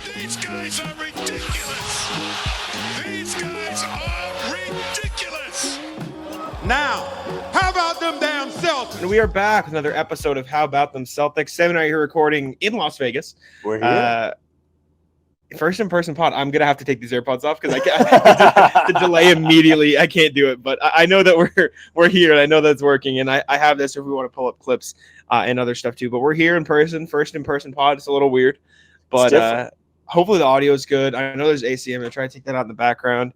These guys are ridiculous. These guys are ridiculous. Now, how about them damn Celtics? And we are back with another episode of How About Them Celtics. Sam and I are here recording in Las Vegas. We're here. First in-person pod. I'm going to have to take these AirPods off because I can't the delay immediately. I can't do it, but I know that we're here, and I know that's working, and I have this if we want to pull up clips and other stuff too. But we're here in person, first in-person pod. It's a little weird, but hopefully the audio is good. I know there's AC. I'm going to try to take that out in the background.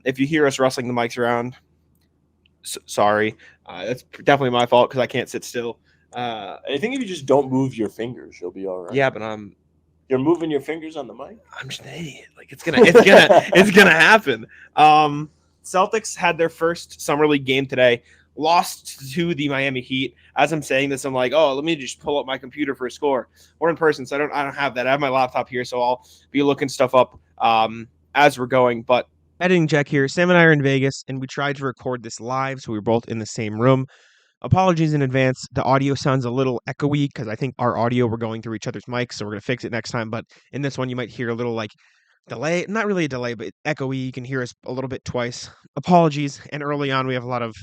If you hear us rustling the mics around, sorry. That's definitely my fault because I can't sit still. I think if you just don't move your fingers, you'll be all right. Yeah, but you're moving your fingers on the mic. I'm just an idiot. Like it's gonna happen. Celtics had their first summer league game today. Lost to the Miami Heat. As I'm saying this, I'm like, oh, let me just pull up my computer for a score. We're in person, so I don't have that. I have my laptop here, so I'll be looking stuff up as we're going. But editing check here. Sam and I are in Vegas, and we tried to record this live, so we were both in the same room. Apologies in advance. The audio sounds a little echoey because I think our audio, we're going through each other's mics, so we're going to fix it next time. But in this one, you might hear a little like delay. Not really a delay, but echoey. You can hear us a little bit twice. Apologies. And early on, we have a lot of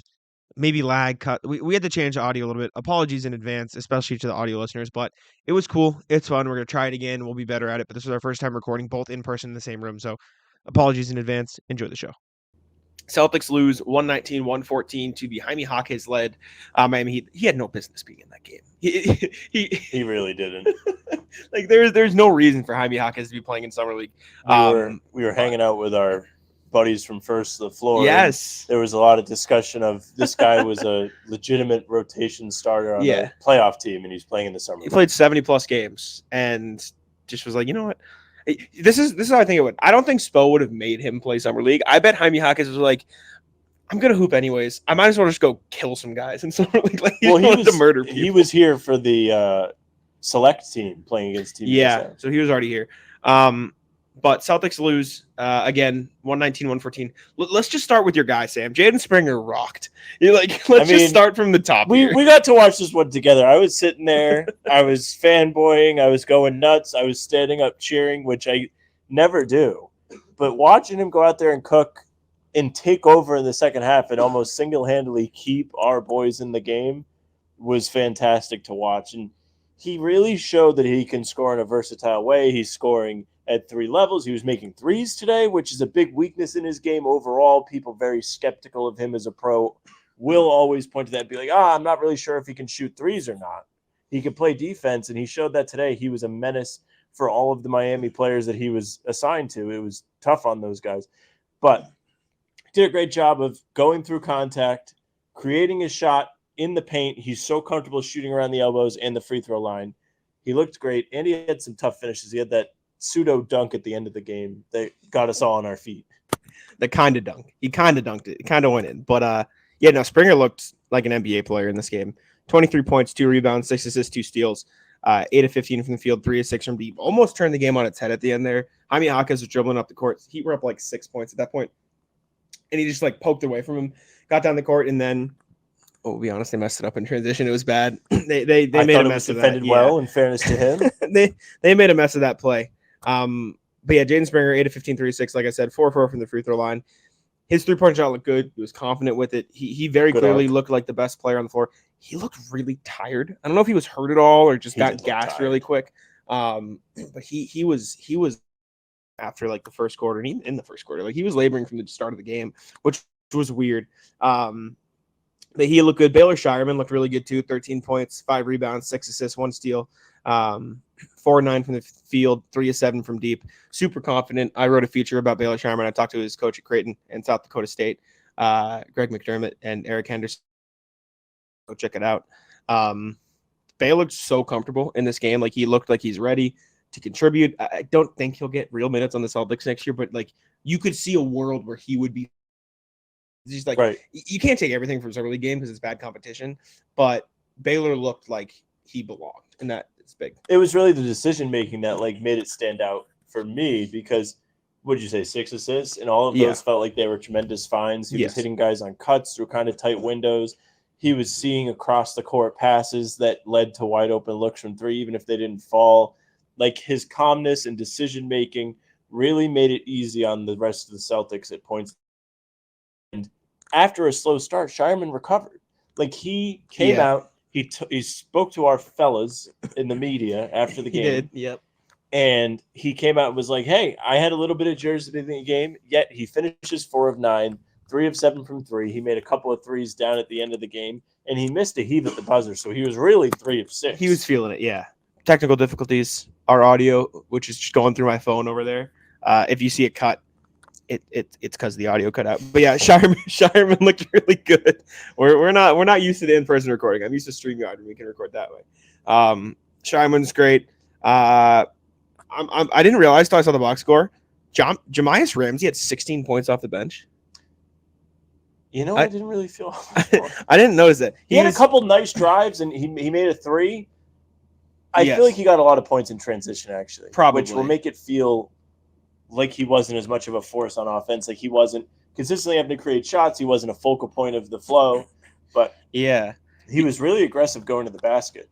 maybe lag cut. We had to change the audio a little bit. Apologies in advance, especially to the audio listeners. But it was cool. It's fun. We're going to try it again. We'll be better at it. But this was our first time recording both in person in the same room. So apologies in advance. Enjoy the show. Celtics lose 119-114 to the Jaime Jaquez-led Miami Heat. He had no business being in that game. He really didn't. Like there's no reason for Jaime Jaquez to be playing in summer league. We were hanging out with our buddies from First to the Floor. Yes, there was a lot of discussion of this guy was a legitimate rotation starter on a playoff team, and he's playing in the summer league. He played 70+ games and just was like, you know what? This is how I think it would. I don't think Spo would have made him play summer league. I bet Jaime Jaquez was like, I'm gonna hoop anyways. I might as well just go kill some guys in summer league. Like he wanted to murder people. He was here for the select team playing against Team USA. So he was already here. But Celtics lose again, 119-114. Let's just start with your guy, Sam. Jaden Springer rocked. Let's just start from the top. We got to watch this one together. I was sitting there. I was fanboying. I was going nuts. I was standing up cheering, which I never do. But watching him go out there and cook and take over in the second half and almost single-handedly keep our boys in the game was fantastic to watch. And he really showed that he can score in a versatile way. He's scoring at 3 levels. He was making threes today, which is a big weakness in his game overall. People very skeptical of him as a pro will always point to that and be like, I'm not really sure if he can shoot threes or not. He could play defense, and he showed that today. He was a menace for all of the Miami players that he was assigned to. It was tough on those guys. But he did a great job of going through contact, creating his shot in the paint. He's so comfortable shooting around the elbows and the free throw line. He looked great, and he had some tough finishes. He had that pseudo dunk at the end of the game that got us all on our feet. The kind of dunk. He kind of dunked it. It kind of went in. But Springer looked like an NBA player in this game. 23 points, 2 rebounds, 6 assists, 2 steals, 8 of 15 from the field, 3 of 6 from deep. Almost turned the game on its head at the end there. Jaime Jaquez was dribbling up the court. Heat were up like 6 points at that point. And he just poked away from him, got down the court, and then we'll be honest, they messed it up in transition. It was bad. They made a mess of that. Defended well, in fairness to him. they made a mess of that play. But yeah, Jaden Springer, 8 of 15, 3 of 6, like I said, 4-4 from the free throw line. His three-point shot looked good. He was confident with it. He very clearly looked like the best player on the floor. He looked really tired. I don't know if he was hurt at all or just got gassed really quick. But he was after the first quarter, and even in the first quarter, he was laboring from the start of the game, which was weird. But he looked good. Baylor Scheierman looked really good too. 13 points, 5 rebounds, 6 assists, 1 steal. 4-9 from the field, 3 of 7 from deep. Super confident. I wrote a feature about Baylor Scheierman. I talked to his coach at Creighton and South Dakota State, Greg McDermott and Eric Henderson. Go check it out. Baylor looked so comfortable in this game. He looked like he's ready to contribute. I don't think he'll get real minutes on the Celtics next year, but you could see a world where he would be. He's right. You can't take everything from summer league game because it's bad competition, but Baylor looked like he belonged, and that is big. It was really the decision making that made it stand out for me because what did you say, 6 assists, and all of those felt like they were tremendous finds. He was hitting guys on cuts through kind of tight windows. He was seeing across the court passes that led to wide open looks from 3, even if they didn't fall. Like his calmness and decision making really made it easy on the rest of the Celtics at points. And after a slow start, Scheierman recovered. Like he came out, he spoke to our fellas in the media after the game. He did, yep. And he came out and was like, hey, I had a little bit of Jersey in the game, yet he finishes 4 of 9, 3 of 7 from 3. He made a couple of threes down at the end of the game, and he missed a heave at the buzzer, so he was really 3 of 6. He was feeling it, yeah. Technical difficulties, our audio, which is just going through my phone over there. If you see it cut, it's because the audio cut out. But yeah, Scheierman looked really good. We're not used to the in-person recording. I'm used to StreamYard, and we can record that way. Scheierman's great. I didn't realize until I saw the box score. Neemias Ramsey had 16 points off the bench. You know, I didn't really feel. I didn't notice that. He had a couple nice drives, and he made a 3. I feel like he got a lot of points in transition, actually. Probably. Which will make it feel like he wasn't as much of a force on offense. Like he wasn't consistently having to create shots. He wasn't a focal point of the flow. But yeah, he was really aggressive going to the basket.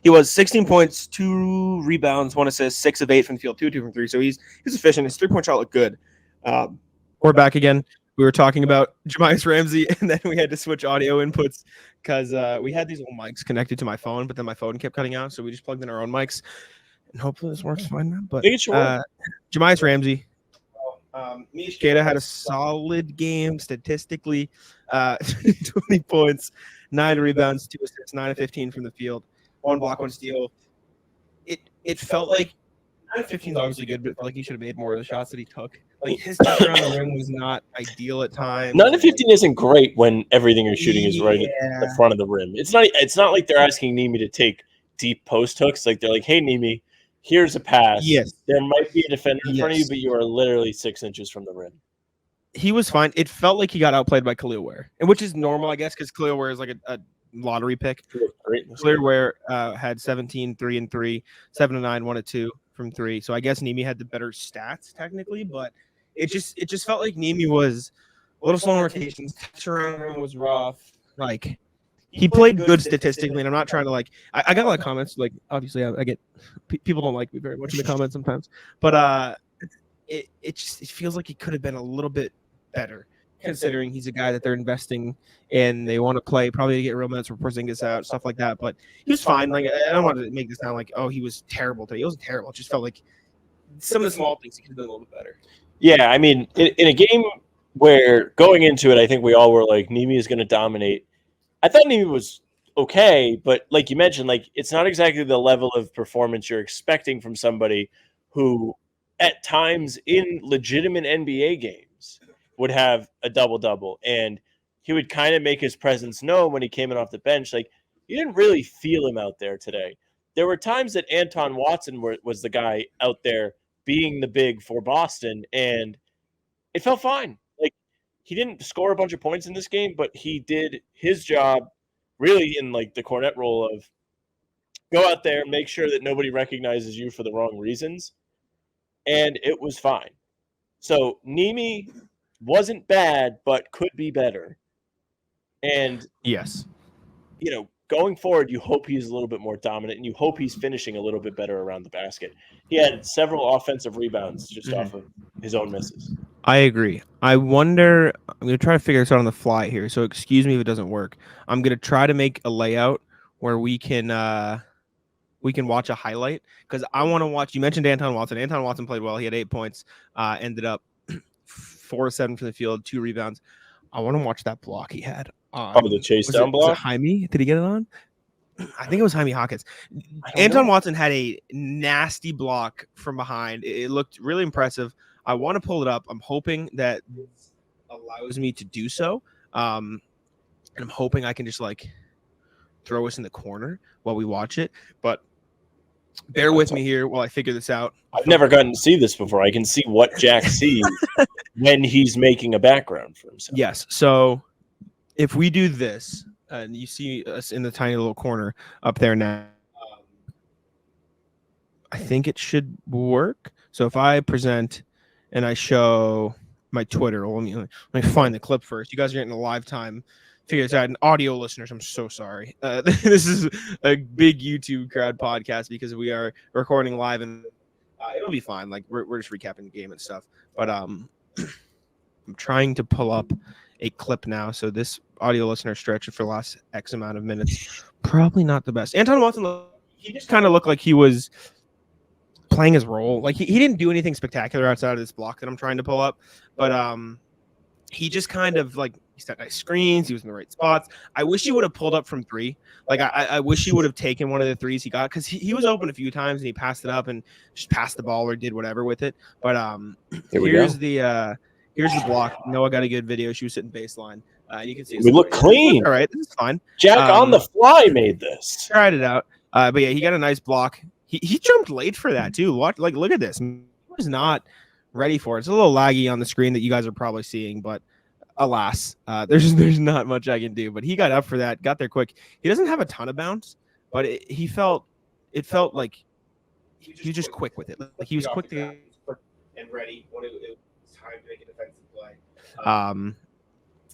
He was 16 points, 2 rebounds, 1 assist, 6 of 8 from the field, 2 from 3. So he's efficient. His 3-point shot looked good. We're back again. We were talking about Neemias Ramsey, and then we had to switch audio inputs because we had these little mics connected to my phone, but then my phone kept cutting out, so we just plugged in our own mics, and hopefully this works fine now. But Neemias Ramsey, Neemias Queta had a solid game statistically, 20 points, 9 rebounds, 2 assists, 9 of 15 from the field, 1 block, 1 steal. It felt like 9 of 15 is obviously good, but it felt like he should have made more of the shots that he took. Like his touch around the rim was not ideal at times. 9 of 15 isn't great when everything you're shooting is right at the front of the rim. It's not like they're asking Neemi to take deep post hooks. Like they're like, hey Neemi, here's a pass. Yes. There might be a defender in front of you, but you are literally 6 inches from the rim. He was fine. It felt like he got outplayed by Khalil Ware, and which is normal, I guess, because Khalil Ware is like a lottery pick. Khalil Ware had 17, 3 and 3, 7 and 9, 1 and 2 from 3. So I guess Neemi had the better stats technically, but it just felt like Neemi was a little slow in rotations. Touch around him was rough. Like he played good statistically, and I'm not trying to I got a lot of comments. Like obviously, I get people don't like me very much in the comments sometimes, but it feels like he could have been a little bit better, considering he's a guy that they're investing in. They want to play, probably to get real minutes for Porzingis out, stuff like that. But he was fine. Like I don't want to make this sound like, oh, he was terrible today. He wasn't terrible. It just felt like some of the small things he could have done a little bit better. Yeah, I mean, in a game where going into it, I think we all were like, Neemi is going to dominate. I thought Neemi was okay, but like you mentioned, like it's not exactly the level of performance you're expecting from somebody who at times in legitimate NBA games would have a double-double, and he would kind of make his presence known when he came in off the bench. Like you didn't really feel him out there today. There were times that Anton Watson was the guy out there being the big for Boston, and it felt fine. Like he didn't score a bunch of points in this game, but he did his job really in like the Cornette role of go out there, make sure that nobody recognizes you for the wrong reasons, and it was fine. So Neemi wasn't bad, but could be better. And yes, you know, going forward, you hope he's a little bit more dominant, and you hope he's finishing a little bit better around the basket. He had several offensive rebounds just off of his own misses. I agree. I wonder, I'm going to try to figure this out on the fly here, so excuse me if it doesn't work. I'm going to try to make a layout where we can watch a highlight, because I want to watch. You mentioned Anton Watson. Anton Watson played well. He had 8 points, ended up 4 of 7 from the field, 2 rebounds. I want to watch that block he had. The chase down block? Was it Jaime? Did he get it on? I think it was Jaime Hawkins. Anton Watson had a nasty block from behind. It looked really impressive. I want to pull it up. I'm hoping that this allows me to do so. And I'm hoping I can just throw us in the corner while we watch it. But bear with me here while I figure this out. I've never gotten to see this before. I can see what Jack sees when he's making a background for himself. Yes. So if we do this, and you see us in the tiny little corner up there now, I think it should work. So if I present and I show my Twitter, let me find the clip first. You guys are getting a live time figure this out. And audio listeners, I'm so sorry. This is a big YouTube crowd podcast because we are recording live, and it'll be fine. Like we're just recapping the game and stuff. But I'm trying to pull up a clip now. So this audio listener stretch for the last X amount of minutes, probably not the best. Anton Watson, he just kind of looked like he was playing his role. Like he didn't do anything spectacular outside of this block that I'm trying to pull up, but he just kind of like he set nice screens. He was in the right spots. I wish he would have pulled up from three. Like I wish he would have taken one of the threes he got, because he was open a few times and he passed it up and just passed the ball or did whatever with it. But here's the block. Noah got a good video. She was sitting baseline. You can see we look clean. All right, this is fine. Jack on the fly made this. Tried it out. But yeah, he got a nice block. He jumped late for that too. Look at this. He was not ready for it. It's a little laggy on the screen that you guys are probably seeing, but alas, there's not much I can do. But he got up for that, got there quick. He doesn't have a ton of bounce, but it felt like he was just quick with it. Like he was quick to and ready when it was time to make a defensive play.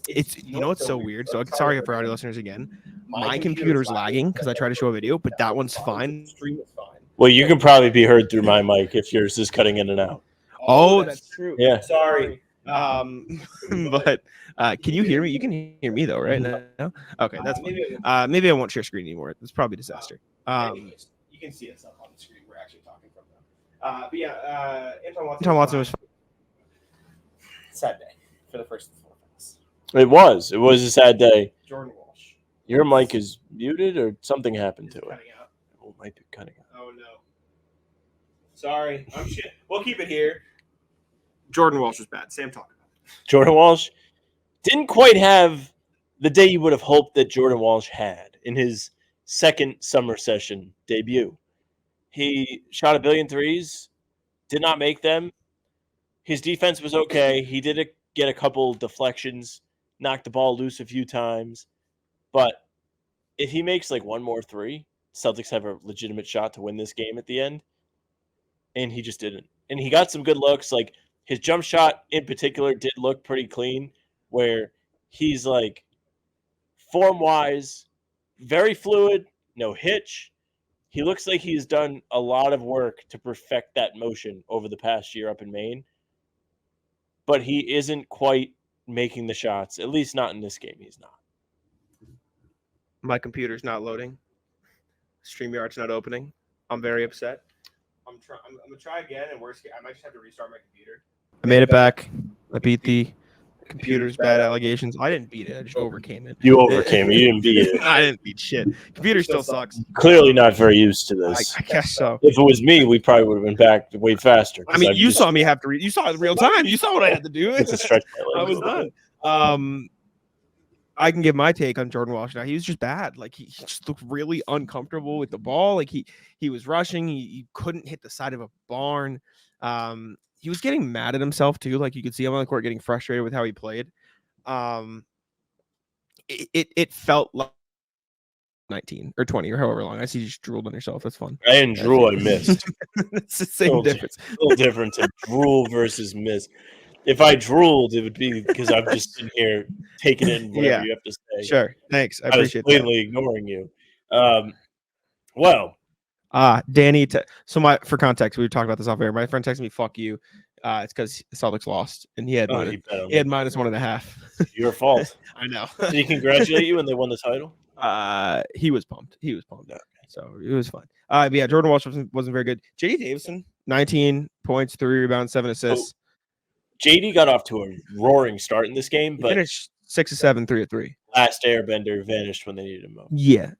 It's it's so weird. So sorry for audio listeners again. My computer's lagging because I tried to show a video, but that one's fine. Stream is fine. Well, you can probably be heard through my mic if yours is cutting in and out. Oh, that's true. Yeah. Sorry. But can you hear me? You can hear me though, right? No? Okay, that's fine. Maybe I won't share screen anymore. It's probably a disaster. You can see us up on the screen. We're actually talking from them. But yeah, Anton Watson was sad day for the first 4 minutes. It was a sad day. Jordan Walsh. Your mic is muted or something happened to it? Cutting out. Oh, it might be cutting out. Oh no. Sorry. I'm shit. We'll keep it here. Jordan Walsh was bad. Sam talked about it. Jordan Walsh didn't quite have the day you would have hoped that Jordan Walsh had in his second summer session debut. He shot a billion threes, did not make them. His defense was okay. He did get a couple deflections, knocked the ball loose a few times. But if he makes like one more three, Celtics have a legitimate shot to win this game at the end. And he just didn't. And he got some good looks. Like his jump shot in particular did look pretty clean, where he's like form-wise, very fluid, no hitch. He looks like he's done a lot of work to perfect that motion over the past year up in Maine. But he isn't quite making the shots, at least not in this game. He's not. My computer's not loading. StreamYard's not opening. I'm very upset. I'm gonna try again, and worst case, I might just have to restart my computer. I made it back. I beat the computer's bad allegations. I didn't beat it. I just overcame it. You overcame it. You didn't beat it. I didn't beat shit. Computer still sucks. Clearly not very used to this. I guess so. If it was me, we probably would have been back way faster. I mean, you saw me have to read. You saw it in real time. You saw what I had to do. It's a stretch. I was done. I can give my take on Jordan Walsh now. He was just bad. Like he just looked really uncomfortable with the ball. Like he was rushing. He couldn't hit the side of a barn. He was getting mad at himself too. Like you could see him on the court getting frustrated with how he played. It felt like 19 or 20 or however long. I see you just drooled on yourself. That's fun. I didn't drool. I missed. It's the same difference. A little different to drool versus miss. If I drooled, it would be because I'm just sitting here taking in whatever you have to say. Sure. Thanks. I appreciate was blatantly ignoring you. Danny. For context, we were talking about this off air. My friend texted me, "Fuck you." It's because the Celtics lost, and he had -1.5. Your fault. I know. Did he congratulate you when they won the title? He was pumped. Okay. So it was fun. But yeah, Jordan Walsh wasn't very good. J.D. Davison, 19 points, 3 rebounds, 7 assists. JD got off to a roaring start in this game, but finished 6 of 7, 3 of 3. Last airbender vanished when they needed him most. Yeah.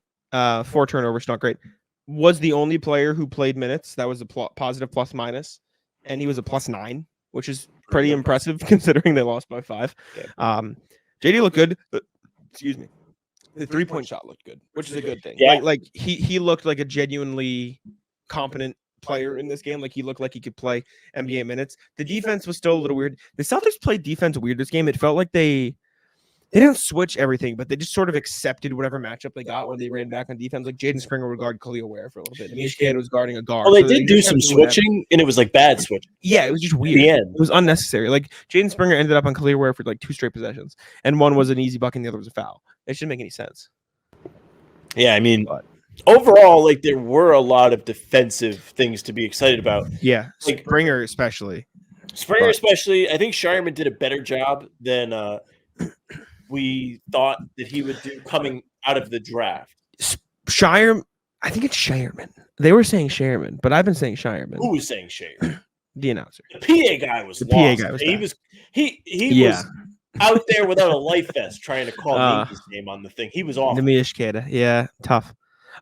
4 turnovers, not great. Was the only player who played minutes. That was a positive plus-minus, and he was a +9, which is pretty impressive considering they lost by 5. Yeah. JD looked good, but excuse me. The 3-point shot looked good, which is a good thing. Yeah. Like he looked like a genuinely competent player in this game. Like he looked like he could play NBA minutes. The defense was still a little weird. The Celtics played defense weird this game. It felt like they They didn't switch everything, but they just sort of accepted whatever matchup they got when they ran back on defense. Like Jaden Springer would guard Khalil Ware for a little bit. Neemias Queta was guarding a guard. Well, they did do some switching, and it was like bad switching. Yeah, it was just weird. It was unnecessary. Like Jaden Springer ended up on Khalil Ware for like 2 straight possessions, and one was an easy bucket, and the other was a foul. It shouldn't make any sense. Yeah, I mean, overall, like there were a lot of defensive things to be excited about. Yeah, like Springer especially. I think Scheierman did a better job than we thought that he would do coming out of the draft. I think it's Scheierman. They were saying Scheierman, but I've been saying Scheierman. Who was saying Scheierman? The announcer. The PA guy was lost. He was out there without a life vest trying to call his name on the thing. He was awful. Neemias Queta. Yeah, tough.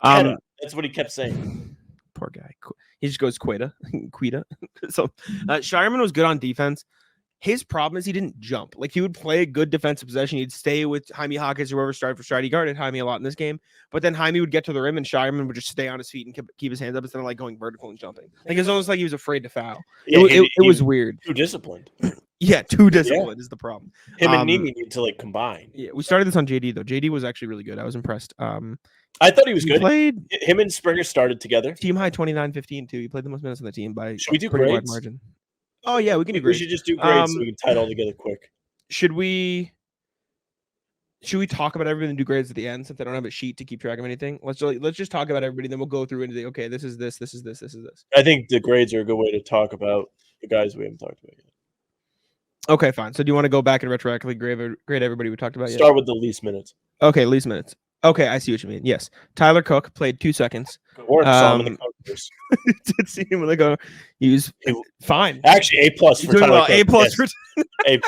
That's what he kept saying. Poor guy. He just goes Queta. So Scheierman was good on defense. His problem is he didn't jump. Like he would play a good defensive possession. He'd stay with Jaime Hawkins or whoever started for stride. He guarded Jaime a lot in this game, but then Jaime would get to the rim and Scheierman would just stay on his feet and keep his hands up instead of like going vertical and jumping. Like it's almost like he was afraid to foul. Yeah, it was weird. Too disciplined. Yeah, too disciplined is the problem. Him and Neemi need to like combine. Yeah, we started this on JD though. JD was actually really good. I was impressed. I thought he was good. Him and Springer started together. Team high 29-15 too. He played the most minutes on the team by Should we do pretty grades? wide margin. Oh yeah, we can do grades. We should just do grades so we can tie it all together quick. Should we talk about everybody and do grades at the end since I don't have a sheet to keep track of anything? Let's just talk about everybody, then we'll go through and okay, this is this, this is this, this is this. I think the grades are a good way to talk about the guys we haven't talked about yet. Okay, fine. So do you want to go back and retroactively grade everybody we talked about yet? Start with the least minutes. Okay, least minutes. Okay, I see what you mean. Yes. Tyler Cook played 2 seconds. Good work. Saw him in the Congress. Did see him when they go. He was fine. Actually, A+ for Tyler Cook. A+ yes. for A+.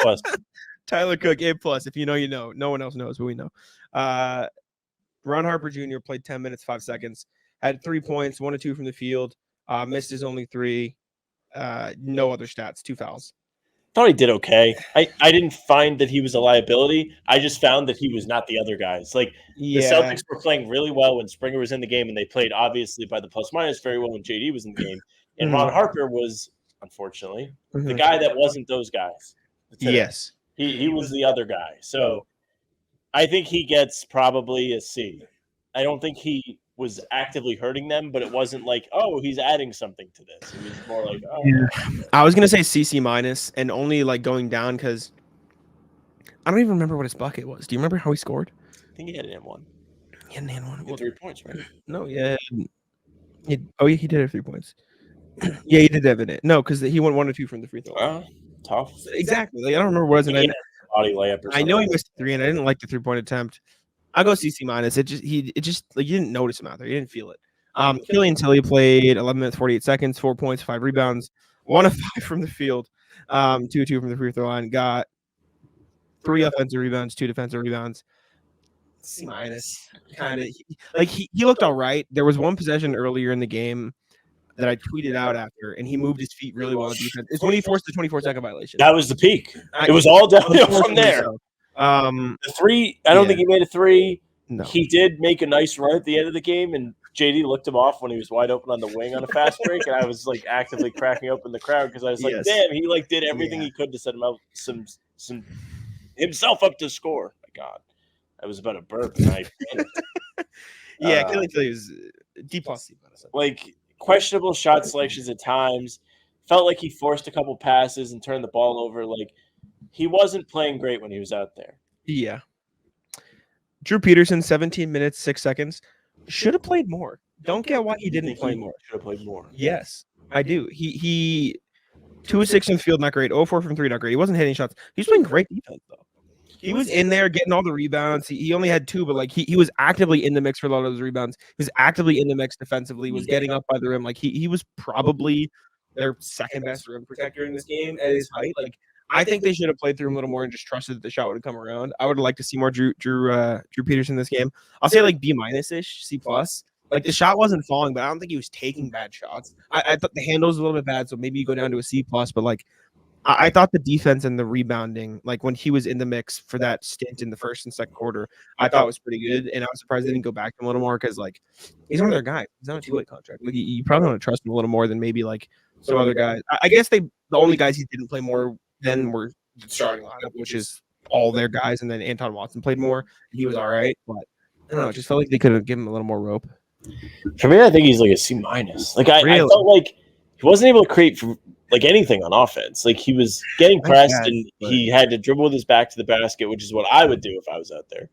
Tyler Cook, A+. If you know, you know. No one else knows, but we know. Ron Harper Jr. played 10 minutes, 5 seconds. Had 3 points, 1 or 2 from the field. Missed his only 3. No other stats. 2 fouls. Thought he did okay. I didn't find that he was a liability. I just found that he was not the other guys. Like the Celtics were playing really well when Springer was in the game, and they played obviously by the plus minus very well when JD was in the game. And Ron Harper was, unfortunately, the guy that wasn't those guys. Today. Yes. He was the other guy. So I think he gets probably a C. I don't think he was actively hurting them, but it wasn't like, oh, he's adding something to this. It was more like, oh. Yeah. I was gonna say CC minus and only like going down because I don't even remember what his bucket was. Do you remember how he scored? I think he had an M1. He had an M1. Well, 3 points, right? No, yeah. He did have 3 points. Yeah, he did have it. No, because he went 1 or 2 from the free throw. Tough. Exactly. Like, I don't remember what it was. Body layup or something. I know he missed 3, and I didn't like the 3-point attempt. I'll go CC minus. It just like you didn't notice him out there. You didn't feel it. Killian Tilly played 11 minutes 48 seconds, 4 points, 5 rebounds, 1 of 5 from the field, 2 of 2 from the free throw line. Got 3 offensive rebounds, 2 defensive rebounds. C minus. Kind of like he looked all right. There was one possession earlier in the game that I tweeted out after, and he moved his feet really well on defense. It's when he forced the 24-second violation. That was the peak. It was all downhill from there. The 3, I don't think he made a 3. No. He did make a nice run at the end of the game, and JD looked him off when he was wide open on the wing on a fast break, and I was like actively cracking up in the crowd because I was like, damn, he like did everything he could to set him up some himself up to score. My God, I was about to burp. And Killian Tilly was D+. Like questionable shot selections at times. Felt like he forced a couple passes and turned the ball over. Like he wasn't playing great when he was out there. Yeah. Drew Peterson, 17 minutes, 6 seconds. Should have played more. Don't get why he didn't play more. Should have played more. Yes, I do. He 2 of 6 in the field, not great. 0-4 from 3, not great. He wasn't hitting shots. He was playing great defense, though. He was in there getting all the rebounds. He only had 2, but like he was actively in the mix for a lot of those rebounds. He was actively in the mix defensively, was getting up by the rim. Like he was probably their second best rim protector in this game at his height. Like I think they should have played through him a little more and just trusted that the shot would have come around. I would like to see more Drew Peterson in this game. I'll say like B- ish, C+. Like the shot wasn't falling, but I don't think he was taking bad shots. I thought the handle was a little bit bad, so maybe you go down to a C+. But like I thought the defense and the rebounding, like when he was in the mix for that stint in the first and second quarter, I thought was pretty good. And I was surprised they didn't go back to him a little more because like he's one of their guys. He's on a 2-way contract. Like you probably want to trust him a little more than maybe like some other guys. I guess the only guys he didn't play more than were the starting lineup, which is all their guys, and then Anton Watson played more. He was all right, but I don't know. It just felt like they could have given him a little more rope. For me, I think he's like a C-. Like I felt like he wasn't able to create like anything on offense. Like he was getting pressed and he had to dribble with his back to the basket, which is what I would do if I was out there.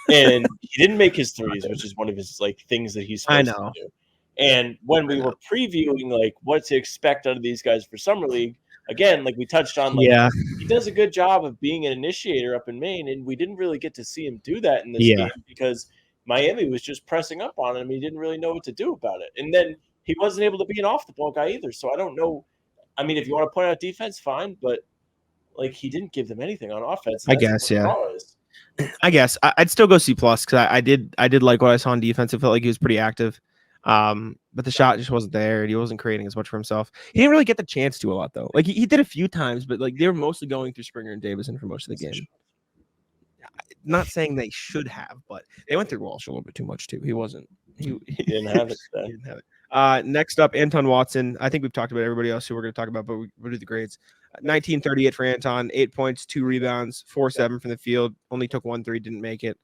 And he didn't make his threes, which is one of his like things that he's supposed to do. And when we were previewing like what to expect out of these guys for summer league, again, like we touched on, like he does a good job of being an initiator up in Maine, and we didn't really get to see him do that in this game because Miami was just pressing up on him. He didn't really know what to do about it, and then he wasn't able to be an off the ball guy either. So I don't know. I mean, if you want to point out defense, fine, but like he didn't give them anything on offense. I guess, I guess I'd still go C+ because I did like what I saw on defense. It felt like he was pretty active, but the shot just wasn't there, and he wasn't creating as much for himself. He didn't really get the chance to a lot though. Like he did a few times, but like they were mostly going through Springer and Davison for most of the game. Not saying they should have, but they went through Walsh a little bit too much too. He didn't have it. He didn't have it. Next up, Anton Watson. I think we've talked about everybody else who we're going to talk about, but we'll do the grades. 1938 for Anton, 8 points, 2 rebounds, 4-7 from the field. Only took 1 3, didn't make it.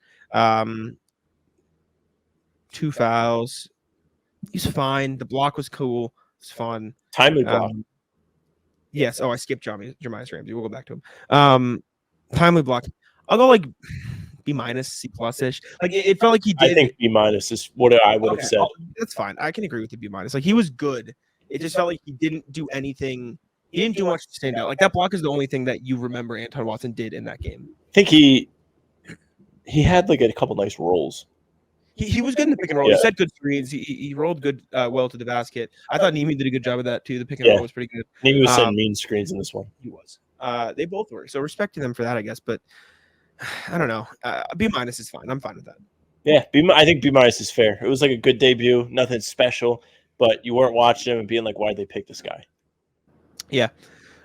2 fouls. He's fine. The block was cool. It's fun. Timely block. Yes. Oh, I skipped Neemias Ramsey. We'll go back to him. Timely block. I'll go like B-, C+-ish. Like it felt like he did. I think B- is what I would have said. That's fine. I can agree with the B-. Like he was good. It just felt like he didn't do anything. He didn't do much to stand out. Like that block is the only thing that you remember Anton Watson did in that game. I think he had like a couple nice rolls. He was good in the pick and roll. Yeah. He set good screens. He rolled good, well to the basket. I thought Neemi did a good job of that too. The pick and roll was pretty good. Neemi was setting mean screens in this one. He was. They both were. So respect to them for that, I guess. But I don't know. B- is fine. I'm fine with that. Yeah, I think B- is fair. It was like a good debut. Nothing special, but you weren't watching him and being like, why'd they pick this guy? Yeah.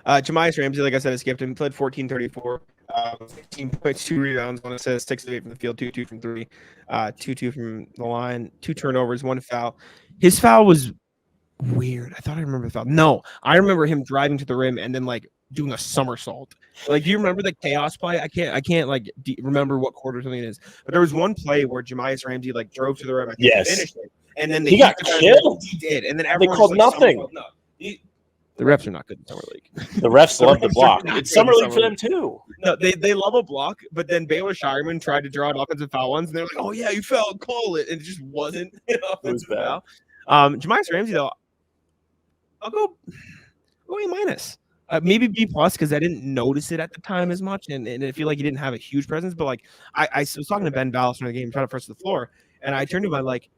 Neemias Ramsey, like I said, I skipped him. He played 14-34. 15 points, 2 rebounds, 1 assist, 6 of 8 from the field, 2-2 from 3, 2-2 from the line, 2 turnovers, 1 foul. His foul was weird. I thought I remember the foul. No, I remember him driving to the rim and then like doing a somersault. Like, do you remember the chaos play? I can't like remember what quarter something it is. But there was one play where Neemias Ramsey like drove to the rim. Finished it, and then he got killed. He did, and then they called nothing. The refs are not good in summer league. The refs love the block. It's summer league for them too. No, they love a block, but then Baylor Scheierman tried to draw an offensive foul once, and they're like, "Oh yeah, you fouled, call it," and it just wasn't an offensive foul. Neemias Ramsey though, I'll go A-. Maybe B+ because I didn't notice it at the time as much, and I feel like he didn't have a huge presence. But like I was talking to Ben Ballas from the game, trying to press the floor, and I turned to him, I'm like,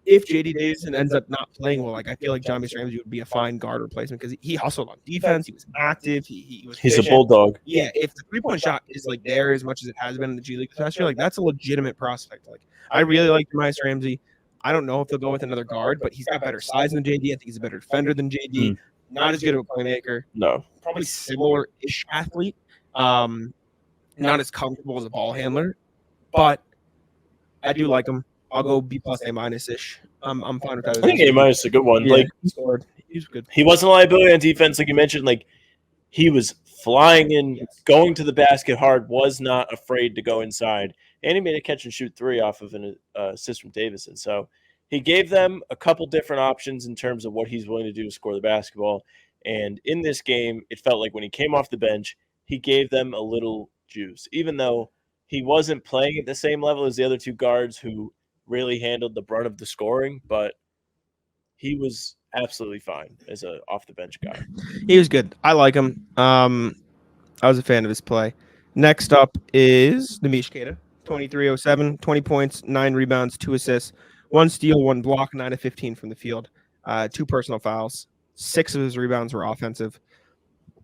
if JD Davison ends up not playing well, like I feel like Neemias Ramsey would be a fine guard replacement because he hustled on defense. He was active. He was. He's a bulldog. Yeah, if the 3-point shot is like there as much as it has been in the G League this past year, like that's a legitimate prospect. Like I really like Neemias Ramsey. I don't know if they'll go with another guard, but he's got better size than JD. I think he's a better defender than JD. Not as good of a playmaker. No, probably similar-ish athlete. Not as comfortable as a ball handler, but I do like him. I'll go B+ A-ish. I'm fine with that. I think A- is a good one. Yeah, like he scored. He was good. He wasn't a liability on defense, like you mentioned. Like he was flying in, going to the basket hard. Was not afraid to go inside, and he made a catch and shoot 3 off of an assist from Davison. So he gave them a couple different options in terms of what he's willing to do to score the basketball. And in this game, it felt like when he came off the bench, he gave them a little juice, even though he wasn't playing at the same level as the other 2 guards who really handled the brunt of the scoring, but he was absolutely fine as a off the bench guy. He was good. I like him. I was a fan of his play. Next up is Neemias Queta, 23-07, 20 points, 9 rebounds, 2 assists, 1 steal, 1 block, 9 of 15 from the field, 2 personal fouls. 6 of his rebounds were offensive.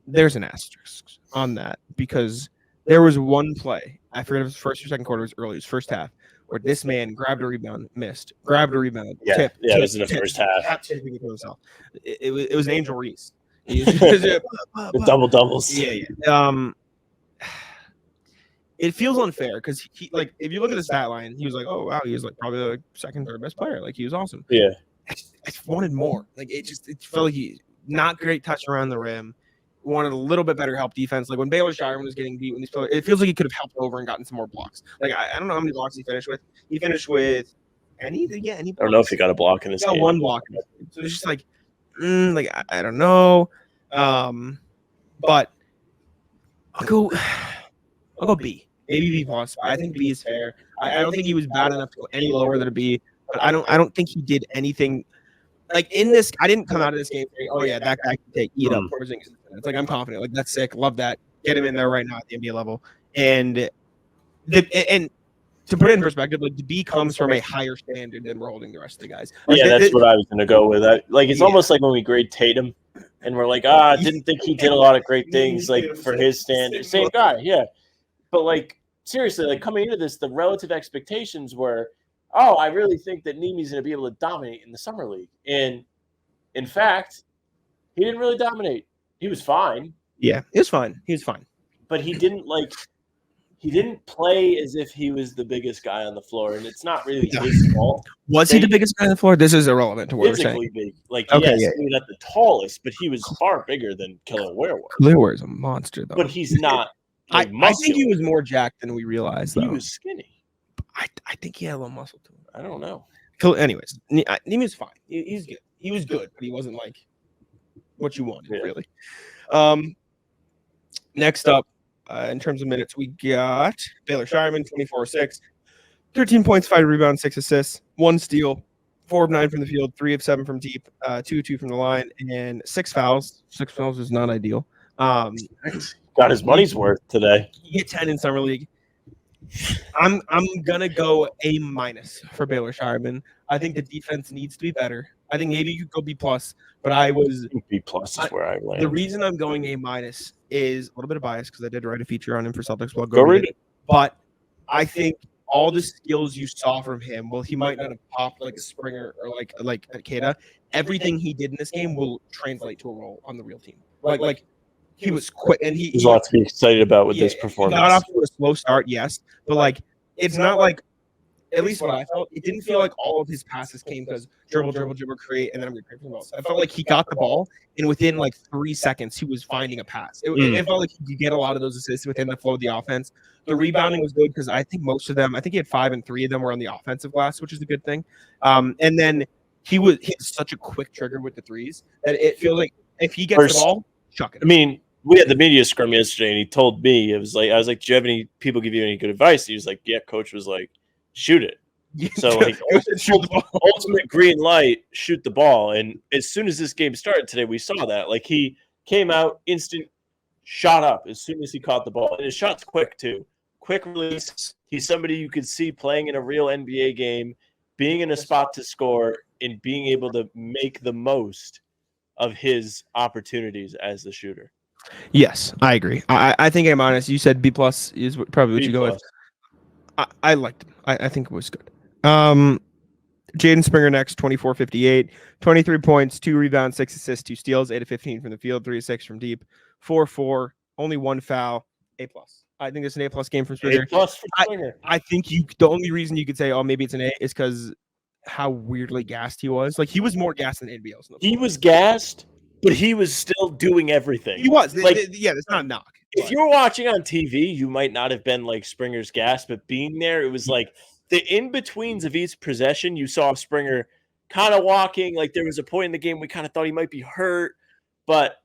There's an asterisk on that because there was one play. I forget if it was first or second quarter. It was early. It was first half. Where this man grabbed a rebound, missed, grabbed a rebound, it was in the first half. It was an Angel Reese. The double-doubles. Yeah. It feels unfair because he like if you look at the stat line, he was like, oh wow, he was like probably the second or best player. Like he was awesome. Yeah. I wanted more. Like it felt like he not great touch around the rim. wanted a little bit better help defense. Like when Baylor Scheierman was getting beat, when these players, it feels like he could have helped over and gotten some more blocks. Like I don't know how many blocks he finished with. He finished with any blocks? I don't know if he got a block in this game. One block. So it's just like, I don't know. But I'll go B. Maybe B plus. I think B is fair. I don't think he was bad enough to go any lower than a B. But I don't think he did anything. Like in this, I didn't come out of this game saying, "Oh yeah, that guy can eat up." It's like I'm confident. Like that's sick. Love that. Get him in there right now at the NBA level. And to put it in perspective, like the B comes from a higher standard than we're holding the rest of the guys. Like, that's what I was going to go with. It's almost like when we grade Tatum, and we're like, didn't think he did a lot of great things like for his standard. Same guy, yeah. But like seriously, like coming into this, the relative expectations were, I really think that Neemi's going to be able to dominate in the summer league. And in fact, he didn't really dominate. He was fine. Yeah, he was fine. But he didn't play as if he was the biggest guy on the floor, and it's not really his fault. Was he the biggest guy on the floor? This is irrelevant to what we're saying. Big. Like, yes, he was at the tallest, but he was far bigger than Killer Ware was. Killer Ware is a monster, though. But he's not. I think he was more jacked than we realized, though. He was skinny. I think he had a little muscle to him. I don't know. Anyways, Neemias fine. He's good. He was good, but he wasn't like what you wanted, really. Next up, in terms of minutes, we got Baylor Scheierman, 24-6, 13 points, 5 rebounds, 6 assists, 1 steal, 4 of 9 from the field, 3 of 7 from deep, 2 of 2 from the line, and 6 fouls. 6 fouls is not ideal. Got his money's worth today. He hit 10 in summer league. I'm gonna go A- for Baylor Scheierman. I think the defense needs to be better. I think maybe you could go B+, but B+ is where I land. The reason I'm going A- is a little bit of bias because I did write a feature on him for Celtics Blog. Go read it. But I think all the skills you saw from him, well, he might not have popped like a Springer or like a Queta. Everything he did in this game will translate to a role on the real team. Like he was quick, and there's a lot to be excited about with this performance. He got off to a slow start, yes, but like it's not like, at least what I felt, it didn't feel like all of his passes came because dribble, create, and then I'm going to create for the ball. I felt like he got the ball, and within like 3 seconds, he was finding a pass. It felt like he could get a lot of those assists within the flow of the offense. The rebounding was good because I think most of them, I think he had 5 and 3 of them were on the offensive glass, which is a good thing. And then he hit such a quick trigger with the threes that it feels like if he gets the ball, chuck it. I mean, we had the media scrum yesterday, and he told me, I was like, do you have any people give you any good advice? He was like, yeah, coach was like, shoot it. So like, ultimate green light, shoot the ball. And as soon as this game started today, we saw that. Like he came out, instant shot up as soon as he caught the ball. And his shot's quick too. Quick release. He's somebody you could see playing in a real NBA game, being in a spot to score, and being able to make the most of his opportunities as the shooter. Yes, I agree. I think A-. You said B+ is probably what you go with. I liked him. I think it was good. Jaden Springer next, 24-58, 23 points, 2 rebounds, 6 assists, 2 steals, 8 of 15 from the field, 3 of 6 from deep, 4-4, only 1 foul, A+. I think it's an A+ game for Springer. A+ for Springer. I think the only reason you could say, maybe it's an A is because how weirdly gassed he was. Like he was more gassed than anybody else. He was gassed, but he was still doing everything. He was. That's not a knock. If you were watching on TV, you might not have been like Springer's gas, but being there, it was like the in-betweens of each possession, you saw Springer kind of walking. Like there was a point in the game we kind of thought he might be hurt, but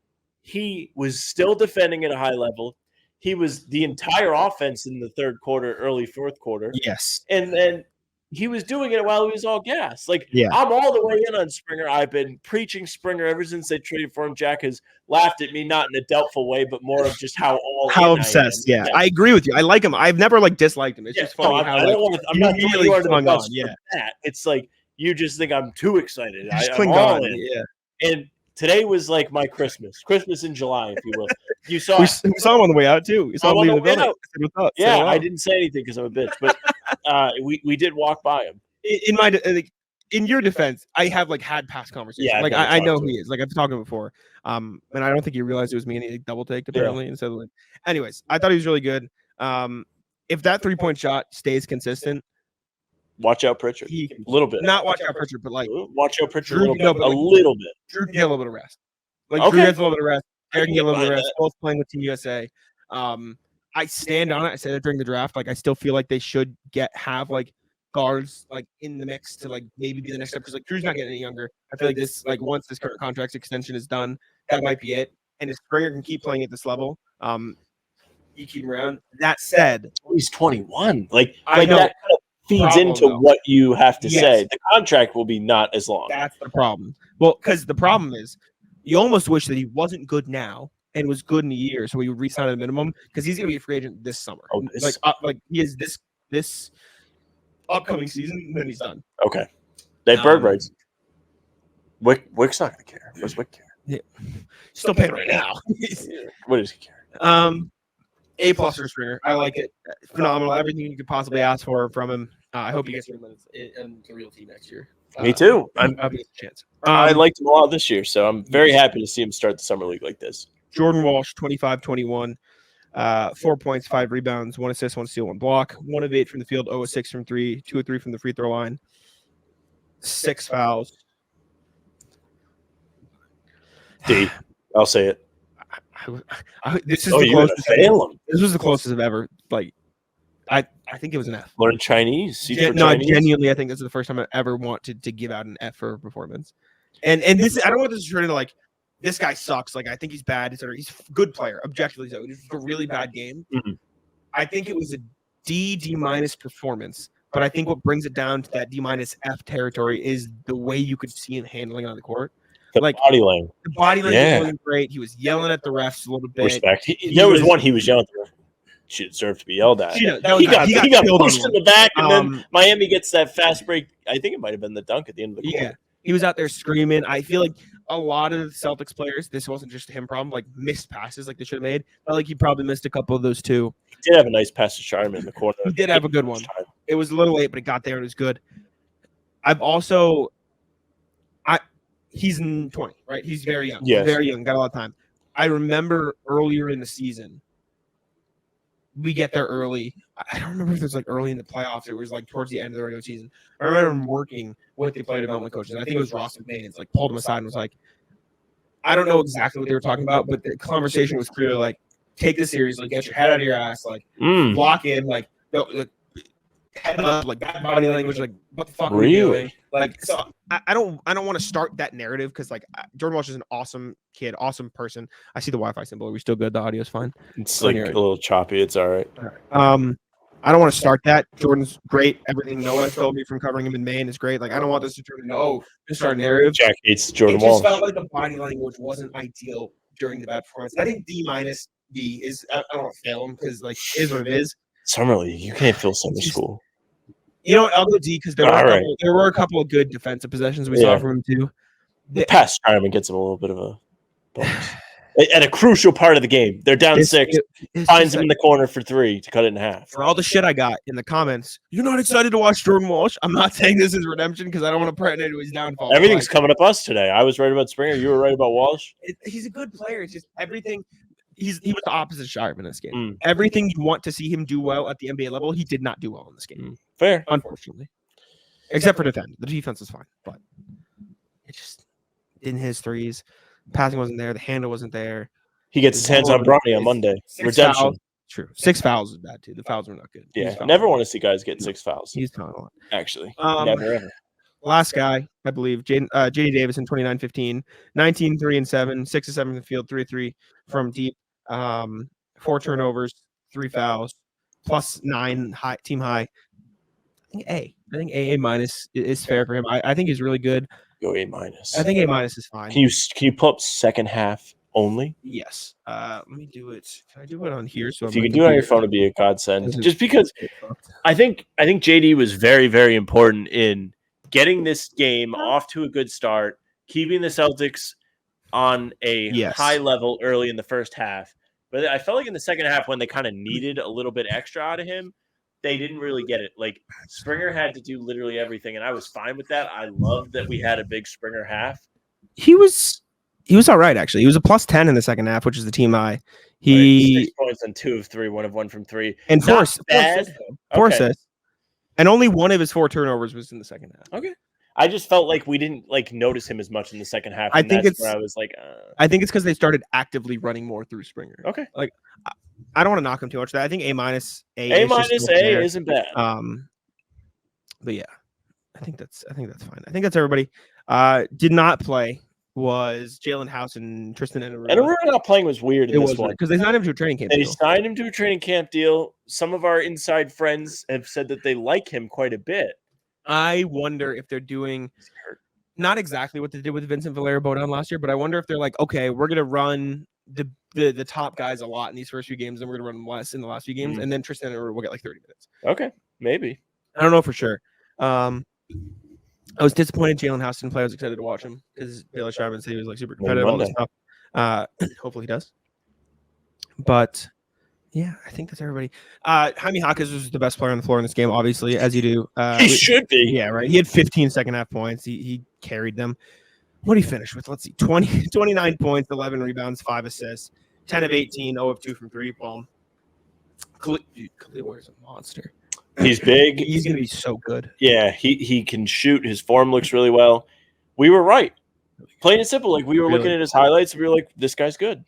he was still defending at a high level. He was the entire offense in the third quarter, early fourth quarter. Yes. And then he was doing it while he was all gas. Like, yeah. I'm all the way in on Springer. I've been preaching Springer ever since they traded for him. Jack has laughed at me, not in a doubtful way, but more of just how obsessed. Yeah, I agree with you. I like him. I've never disliked him. It's just funny how I'm not really on that. It's like you just think I'm too excited. I'm all in. Yeah. And today was like my Christmas in July, if you will. You saw we saw him on the way out too. We saw him leaving the building. Yeah, I didn't say anything because I'm a bitch, but we did walk by him. In your defense, I have had past conversations. Yeah, I know who he is. Like I've talked to him before. And I don't think he realized it was me, and he double taked apparently. Yeah. Instead of anyways, I thought he was really good. If that 3-point shot stays consistent, watch out Pritchard. A little bit. Not watch out Pritchard, but watch out Pritchard a little bit. A little bit. Drew can get a little bit of rest. Drew gets a little bit of rest. Derek and Gillen the rest, both playing with Team USA. I stand on it. I said it during the draft. Like I still feel like they should have like guards like in the mix to like maybe be the next step because like Drew's not getting any younger. I feel like this like once this current contract extension is done, that might be it. And if Springer can keep playing at this level, you keep him around. That said, he's 21. Like I know. That kind of feeds into what you have to say. The contract will be not as long. That's the problem. Well, because the problem is you almost wish that he wasn't good now and was good in a year, so he would re-sign at a minimum because he's going to be a free agent this summer. Oh, like he is this upcoming season, then he's done. Okay. They have bird rights. Wick's not going to care. Where's Wick care? Yeah. Still paying right now. What does he care? A+ for Springer. I like it. Phenomenal. Everything you could possibly ask for from him. I hope he gets him in the real team next year. Me too. I'll give a chance. I liked him a lot this year, so I'm very happy to see him start the summer league like this. Jordan Walsh, 25-21, 4 points, 5 rebounds, 1 assist, 1 steal, 1 block, 1 of 8 from the field, 0 of 6 from 3, 2 of 3 from the free throw line, 6 fouls. D. I'll say it. This is the closest. Fail him. This was the closest I've ever like. I think it was an F. Learn Chinese. Chinese. Genuinely, I think this is the first time I ever wanted to give out an F for a performance. And this, I don't want this to turn into like this guy sucks. Like I think he's bad. He's a good player, objectively so. It was a really bad game. Mm-hmm. I think it was a D- performance. But I think what brings it down to that D- F territory is the way you could see him handling on the court. The body language. The body language wasn't great. He was yelling at the refs a little bit. Respect. There was one he was yelling at the ref. She deserved to be yelled at. He got pushed in the back, and then Miami gets that fast break. I think it might have been the dunk at the end of the quarter. Yeah, he was out there screaming. I feel like a lot of the Celtics players, this wasn't just a him problem, like missed passes like they should have made. I like he probably missed a couple of those too. He did have a nice pass to Scheierman in the corner. He did have a good one. It was a little late, but it got there and it was good. He's 20, right? He's very young. Yes. Very young, got a lot of time. I remember earlier in the season, we get there early. I don't remember if it was like early in the playoffs. It was like towards the end of the regular season. I remember him working with the player development coaches. I think it was Ross McMahon. It's like pulled him aside and was like, I don't know exactly what they were talking about, but the conversation was clearly like, take this seriously, get your head out of your ass, like block in, like head up, like bad body language, like what the fuck are we doing? Like, so I don't want to start that narrative because like Jordan Walsh is an awesome kid, awesome person. I see the Wi-Fi symbol. Are we still good? The audio's fine. It's like a little choppy. It's all right. I don't want to start that. Jordan's great. Everything Noah told me from covering him in Maine is great. Like I don't want this to turn into just our narrative. Jack hates Jordan Walsh. It just Walsh. felt like the body language wasn't ideal during the bad performance. I think D- B is. I don't want to fail him because like it is what it is. Summer league, you can't fill summer school. You know, I'll go D because there were a couple of good defensive possessions we saw from him too. The pass Scheierman gets him a little bit of a bonus. At a crucial part of the game. They're down 6, finds him in the corner for 3 to cut it in half. For all the shit I got in the comments, you're not excited to watch Jordan Walsh? I'm not saying this is redemption because I don't want to put it into his downfall. Everything's coming up us today. I was right about Springer. You were right about Walsh. He's a good player. It's just everything. He was the opposite of Scheierman in this game. Everything you want to see him do well at the NBA level, he did not do well in this game. Fair. Unfortunately. Except for defend. The defense is fine, but it just didn't hit his threes. Passing wasn't there. The handle wasn't there. He gets his hands on Bronny on Monday. Redemption. Fouls. True. 6 fouls is bad too. The fouls were not good. Yeah. Never want to see guys get 6 fouls. He's fouling a lot. Actually. Never ever. Last guy, I believe, J.D. Davison, 29-15, 19, 3 and 7, 6 and 7 from the field, 3 from deep, 4 turnovers, 3 fouls, plus 9 team high. I think A minus is fair for him. I think he's really good. Go A minus. I think A minus is fine. Can you pull up second half only? Yes. Let me do it. Can I do it on here? So if you can do it on your phone, it'd be a godsend. Just because I think JD was very, very important in getting this game off to a good start, keeping the Celtics on a high level early in the first half. But I felt like in the second half, when they kind of needed a little bit extra out of him, they didn't really get it. Like Springer had to do literally everything, and I was fine with that. I loved that we had a big Springer half. He was all right, actually. He was a plus 10 in the second half, which is the team high. 6 points on 2 of 3, 1 of 1 from 3. And 4 assists. Okay. And only 1 of his 4 turnovers was in the second half. Okay. I just felt like we didn't notice him as much in the second half. I think where I was like, I think it's because they started actively running more through Springer. Okay. Like, I don't want to knock him too much. I think A-, A- isn't bad. But yeah, I think that's fine. I think that's everybody. Did not play was Jalen House and Tristan Enaruna. Enaruna not playing was weird in this one because they signed him to a training camp. They signed him to a training camp deal. Some of our inside friends have said that they like him quite a bit. I wonder if they're doing not exactly what they did with Vincent Valera Bout Them last year, but I wonder if they're like, okay, we're gonna run the top guys a lot in these first few games, and we're gonna run less in the last few games, and then Tristan will get like 30 minutes. Okay, maybe. I don't know for sure. I was disappointed Jalen House didn't play. I was excited to watch him because Baylor Scheierman said he was like super competitive on this stuff. Hopefully he does. But yeah, I think that's everybody. Jaime Jaquez was the best player on the floor in this game, obviously, as you do. He should be. Yeah, right. He had 15 second half points. He carried them. What did he finish with? Let's see. 29 points, 11 rebounds, 5 assists, 10 of 18, 0 of 2 from 3. Boom. Clearwater's a monster. He's big. He's going to be so good. Yeah, he can shoot. His form looks really well. We were right. Plain and simple. Like, we were looking at his highlights. We were like, this guy's good.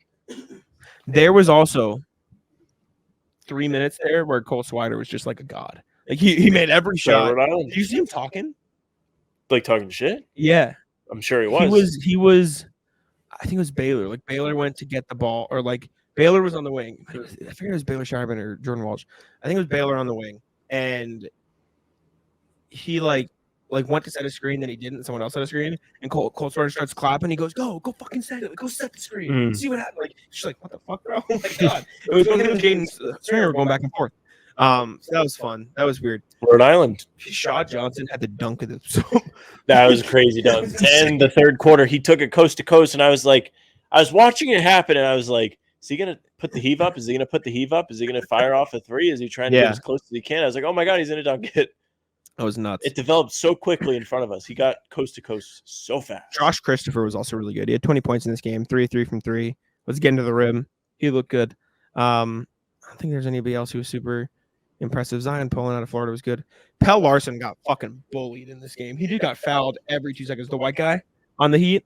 There was also 3 minutes there where Cole Swider was just like a god. Like, he made every shot. Did you see him talking? Like, talking shit? Yeah. I'm sure he was. He was, I think it was Baylor. Like, Baylor went to get the ball, or like, Baylor was on the wing. I forget it was Baylor Scheierman or Jordan Walsh. I think it was Baylor on the wing. And he like went to set a screen, then he didn't. Someone else set a screen, and Cole Swider starts clapping. He goes, "Go fucking set it! Go set the screen. See what happens." Like, she's like, "What the fuck, bro?" Oh my god! It was him and Jaden Springer going back and forth. So that was fun. That was weird. Rhode Island. Shaw Johnson had the dunk of the. That was a crazy dunk. And the third quarter, he took it coast to coast, and I was watching it happen, and I was like, is he going to put the heave up? Is he going to put the heave up? Is he going to fire off a three? Is he trying to get as close as he can? I was like, oh my God, he's going to dunk it. That was nuts. It developed so quickly in front of us. He got coast to coast so fast. Josh Christopher was also really good. He had 20 points in this game, 3 of 3 from 3. Was getting to the rim. He looked good. I don't think there's anybody else who was super impressive. Zion pulling out of Florida was good. Pell Larson got fucking bullied in this game. He just got fouled every 2 seconds. The white guy on the Heat.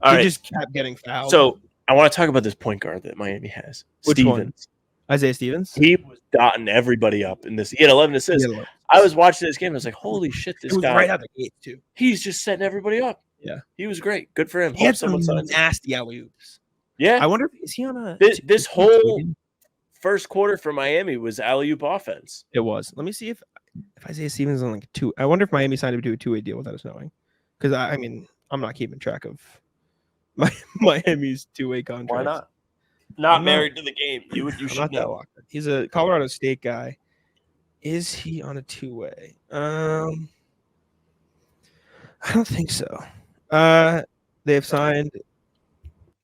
He just kept getting fouled. So I want to talk about this point guard that Miami has. Which Stevens. one? Isaiah Stevens? He was dotting everybody up in this. He had 11 assists. I was watching this game. I was like, holy shit, this guy. Right out the gate, too. He's just setting everybody up. Yeah. He was great. Good for him. He had some nasty alley-oops. Yeah. I wonder if is he on a this whole first quarter for Miami was alley-oop offense. It was. Let me see if Isaiah Stevens is on like 2. I wonder if Miami signed him to a 2-way deal without us knowing. Because I mean, I'm not keeping track of Miami's 2-way contract. Why not? Not married to the game. You should know. He's a Colorado State guy. Is he on a 2-way? I don't think so. They have signed.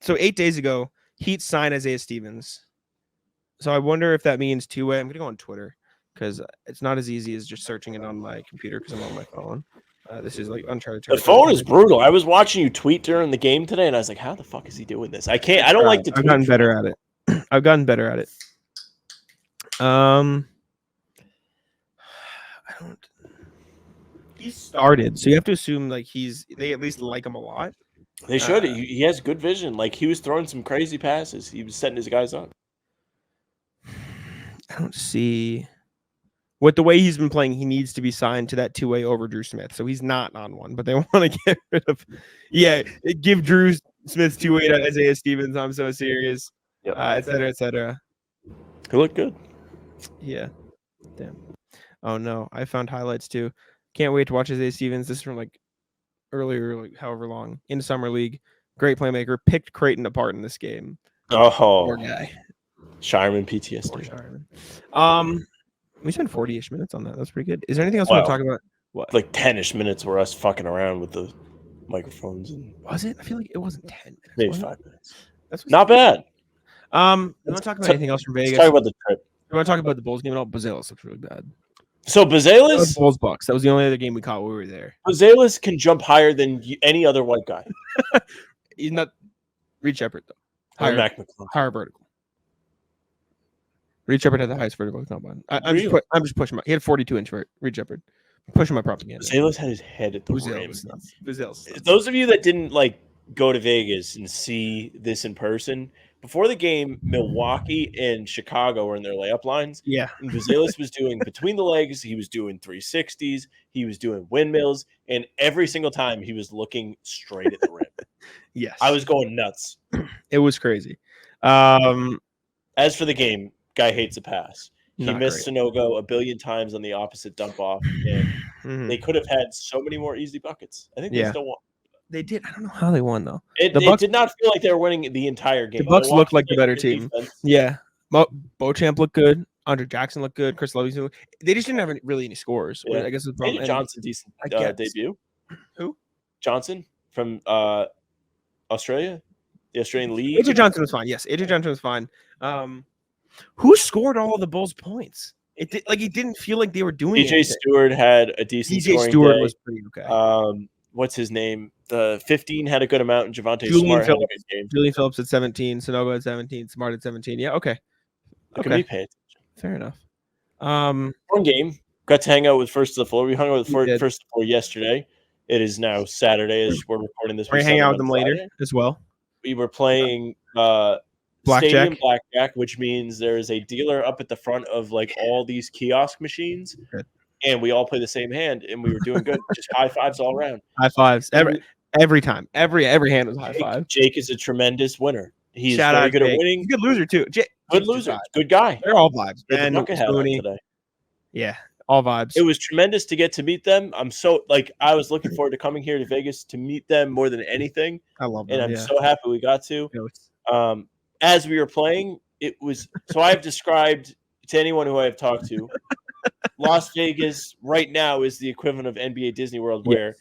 So 8 days ago, Heat signed Isaiah Stevens. So I wonder if that means 2-way. I'm gonna go on Twitter because it's not as easy as just searching it on my computer because I'm on my phone. This is like uncharted. The phone is brutal. I was watching you tweet during the game today, and I was like, "How the fuck is he doing this?" I don't like to. I've gotten better at it. I've gotten better at it. I don't. He started, so you have to assume like they at least like him a lot. They should. He has good vision. Like he was throwing some crazy passes. He was setting his guys up. I don't see. With the way he's been playing, he needs to be signed to that 2-way over Drew Smith. So he's not on one, but they want to get rid of. Yeah, give Drew Smith's 2-way to Isaiah Stevens. I'm so serious. Yep. Et cetera, et cetera. He looked good. Yeah. Damn. Oh no, I found highlights too. Can't wait to watch Isaiah Stevens. This is from like earlier, like however long in summer league. Great playmaker. Picked Creighton apart in this game. Oh, poor guy. Scheierman PTSD. Poor Scheierman. We spent 40-ish minutes on that. That's pretty good. Is there anything else we want to talk about? What? Like 10-ish minutes were us fucking around with the microphones. Was it? I feel like it wasn't 10 minutes. Maybe 5 minutes. That's not bad. You want to talk about anything else from Vegas? Let's talk about the trip. You want to talk about the Bulls game at all? Bazelis looks really bad. So Bazelis? Bulls Bucks. That was the only other game we caught when we were there. Bazelis can jump higher than any other white guy. He's not Reed Shepard though. Higher vertical. Reed Shepard had the highest vertical combine. I'm just pushing him out. He had 42-inch Reed Shepard. Pushing my propaganda. Buzelis had his head at the rim. Buzelis. Those of you that didn't go to Vegas and see this in person, before the game, Milwaukee and Chicago were in their layup lines. Yeah. And Buzelis was doing between the legs, he was doing 360s, he was doing windmills, and every single time he was looking straight at the rim. Yes. I was going nuts. It was crazy. As for the game, guy hates a pass. He missed Sanogo a billion times on the opposite dump off, and they could have had so many more easy buckets. I think they still won. They did. I don't know how they won though. It did not feel like they were winning the entire game. The Bucks looked like the better team. Defense. Yeah, Beauchamp looked good. Andre Jackson looked good. Chris Lovey. They just didn't have really any scores. Yeah. I guess it's Johnson decent debut. Who? Johnson from Australia, the Australian League. AJ Johnson was fine. Yes, AJ Johnson was fine. Who scored all of the Bulls' points? It didn't feel like they were doing it. DJ Stewart had a decent scoring day. Was pretty okay. What's his name? The 15 had a good amount, and Javonte Smart had a good game. Julian Phillips at 17, Sanogo at 17, Smart at 17. Yeah, okay. Okay. Fair enough. One game. Got to hang out with First to the Floor. We hung out with First to the Floor yesterday. It is now Saturday as we're recording this. We're hang out with them later as well. We were playing Stadium Blackjack, which means there is a dealer up at the front of all these kiosk machines. Okay. And we all play the same hand, and we were doing good. Just high fives all around. High fives every time. Every hand was high five. Jake is a tremendous winner. He's very good at winning. He's a good loser too. Good loser. Good guy. They're all vibes. And today. Yeah, all vibes. It was tremendous to get to meet them. I'm so I was looking forward to coming here to Vegas to meet them more than anything. I love them. And I'm so happy we got to. As we were playing, it was so I've described to anyone who I've talked to. Las Vegas right now is the equivalent of NBA Disney World, where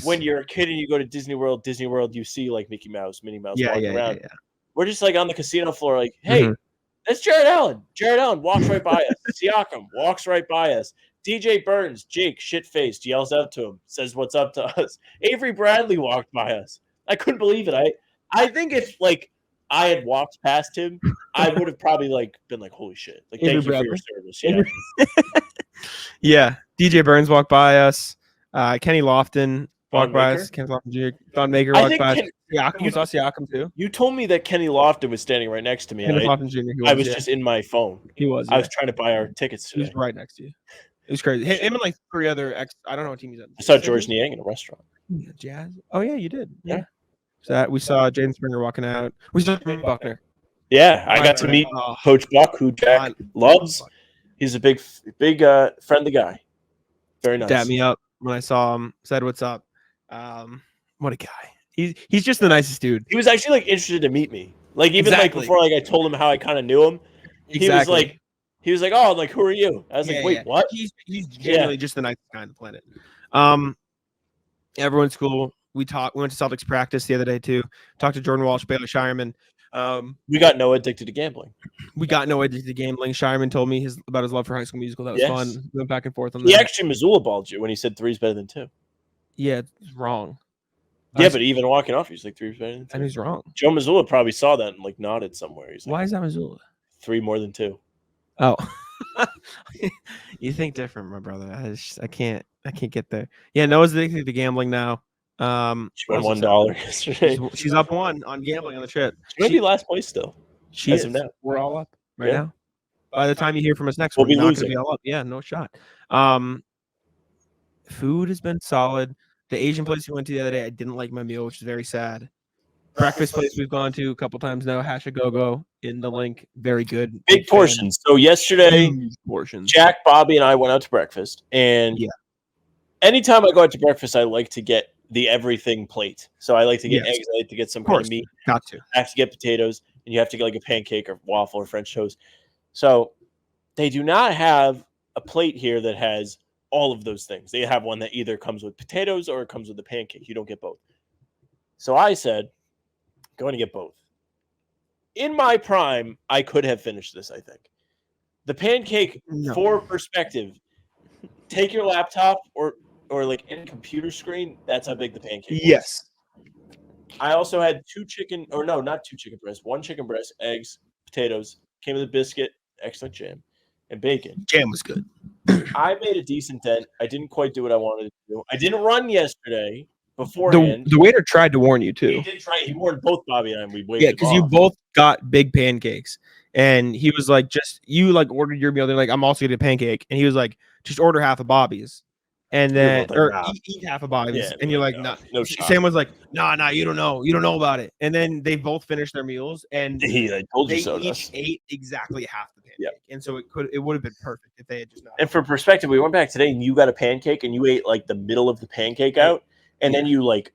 when you're a kid and you go to Disney World, you see Mickey Mouse, Minnie Mouse walking around. Yeah. We're just on the casino floor, hey, that's Jared Allen. Jared Allen walks right by us. Siakam walks right by us. DJ Burns, Jake, shit-faced, yells out to him, says what's up to us. Avery Bradley walked by us. I couldn't believe it. I think if I had walked past him, I would have probably been holy shit. Thank you for your service. Yeah. Yeah. DJ Burns walked by us. Kenny Lofton walked by us. Kenny Lofton Jr. Don Maker walked by us. We saw Siakam too. You told me that Kenny Lofton was standing right next to me. Kenny Lofton Jr. I was just in my phone. He was. I was trying to buy our tickets today. He was right next to you. It was crazy. Him and 3 other I don't know what team he's at. I saw George Niang in a restaurant. Jazz. Oh yeah, you did. Yeah. So we saw Jaden Springer walking out. We saw Buckner. Yeah, I got to meet Coach Buck, who Jack loves. He's a big friendly guy. Very nice. Dapped me up when I saw him. Said what's up. What a guy. He's just the nicest dude. He was actually interested to meet me. Before I told him how I kind of knew him. He was like, oh, who are you? I was wait, what? He's genuinely just the nicest guy on the planet. Everyone's cool. We went to Celtics practice the other day too. Talked to Jordan Walsh, Baylor Scheierman. We got Noah addicted to gambling. Scheierman told me about his love for High School Musical. That was fun. We went back and forth on that. He actually Missoula balled you when he said 3's better than 2. Yeah, it's wrong. Yeah, but even walking off, he's 3's better than 2. And he's wrong. Joe Missoula probably saw that and nodded somewhere. He's why is that Missoula? 3 more than 2. Oh, you think different, my brother. I can't get there. Yeah, Noah's addicted to gambling now. She won $1 yesterday. She's up 1 on gambling on the trip. She might be last place still. She is. Now. We're all up now. By the time you hear from us next, we'll be not losing. Be all up. Yeah, no shot. Food has been solid. The Asian place we went to the other day, I didn't like my meal, which is very sad. Breakfast place we've gone to a couple times now, Hash a Go-Go in the link. Very good. Big portions. So yesterday, portions. Jack, Bobby, and I went out to breakfast. And anytime I go out to breakfast, I like to get the everything plate. So I like to get eggs. I like to get some kind of meat. Got to. I have to get potatoes. And you have to get a pancake or waffle or French toast. So they do not have a plate here that has all of those things. They have one that either comes with potatoes or it comes with a pancake. You don't get both. So I said, going to get both. In my prime, I could have finished this, I think. The pancake, for perspective, take your laptop or any computer screen, that's how big the pancake was. Yes. I also had 2 chicken, not 2 chicken breasts, 1 chicken breast, eggs, potatoes, came with a biscuit, excellent jam. and bacon. Jam was good. I made a decent dent. I didn't quite do what I wanted to do. I didn't run yesterday beforehand. The waiter tried to warn you He too. did try. He warned both Bobby and I. We waved Yeah, him because you off. both got big pancakes, and he was like, "Just you like ordered your meal." They're like, "I'm also getting a pancake," and he was like, "Just order half of Bobby's." And then, both like, or nah. eat half of Bobby's, Yeah, and you're like, like, no, "Nah." no shot. Sam was like, "Nah, you don't know about it." And then they both finished their meals, and He like told you they so. each ate exactly half the pancake. Yep. And so it would have been perfect if they had just not. And for perspective, we went back today and you got a pancake and you ate like the middle of the pancake out, and then you like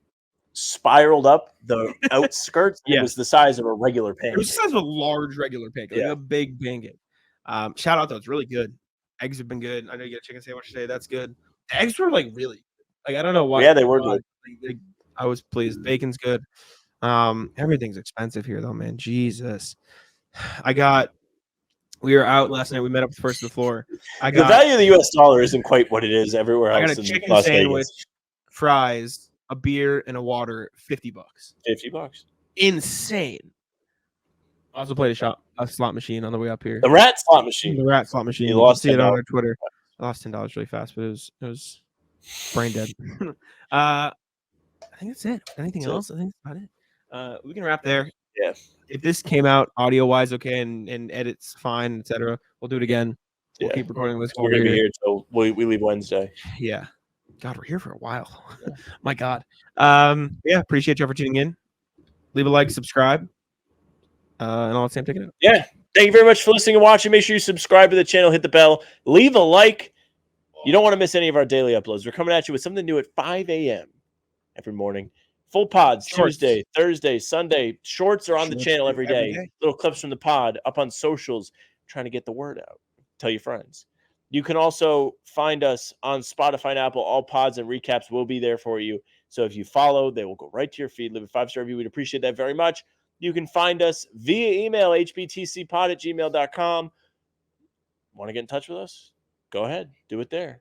spiraled up the outskirts. And Yeah. It was the size of a regular It pancake. was the size of a large regular pancake, like Yeah. a big pancake. Shout out though, it's really good. Eggs have been good. I know you get a chicken sandwich today. That's good. The eggs were like really like I don't know why. Yeah, they were good. I was pleased. Bacon's good. Everything's expensive here though, man. Jesus. We were out last night. We met up first to the floor. The value of the U.S. dollar isn't quite what it is everywhere I else got a in chicken Las sandwich, Vegas. fries, a beer, and a water. $50. $50. Insane. Also played a slot machine on the way up here. The rat slot machine. The rat slot machine. You You lost see it on $10. our Twitter. I lost $10 really fast, but it was brain dead. I think that's it. Anything That's it. else? I think that's about it. We can wrap there. Yeah. If this came out audio wise okay and edits fine, etc., we'll do it again. We'll Yeah. keep recording this. We're gonna be here till we leave Wednesday. Yeah. God, we're here for a while. My God. Yeah, appreciate you for tuning in. Leave a like, subscribe. And I'll let Sam take it out. Yeah. Thank you very much for listening and watching. Make sure you subscribe to the channel, hit the bell, leave a like. You don't want to miss any of our daily uploads. We're coming at you with something new at 5 a.m. every morning. Full pods, Shorts. Tuesday, Thursday, Sunday. Shorts are on the Shorts channel every every day. day. Little clips from the pod up on socials, trying to get the word out. Tell your friends. You can also find us on Spotify and Apple. All pods and recaps will be there for you. So if you follow, they will go right to your feed. Leave a 5-star review. We'd appreciate that very much. You can find us via email, hbtcpod@gmail.com. Want to get in touch with us? Go ahead. Do it there.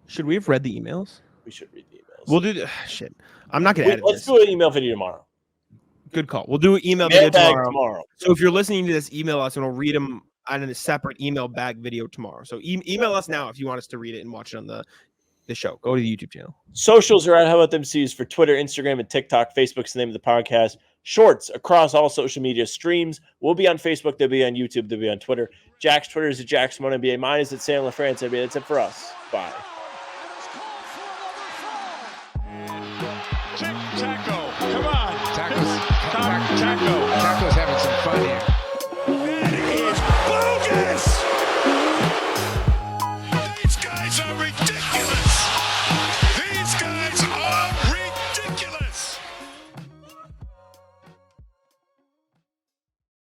Should we have read the emails? We should read the emails. We'll do shit. I'm not gonna edit Let's this. do an email video tomorrow. Good call. We'll do an email video Mailbag tomorrow. So if you're listening to this, email us and we'll read them on a separate email bag video tomorrow. So email us now if you want us to read it and watch it on the show. Go to the YouTube channel. Socials are at How About Them C's for Twitter, Instagram, and TikTok. Facebook's the name of the podcast. Shorts across all social media streams. We'll be on Facebook. They'll be on YouTube. They'll be on Twitter. Jack's Twitter is at JackSimoneNBA. Mine is at Sam LaFrance NBA. That's it for us. Bye.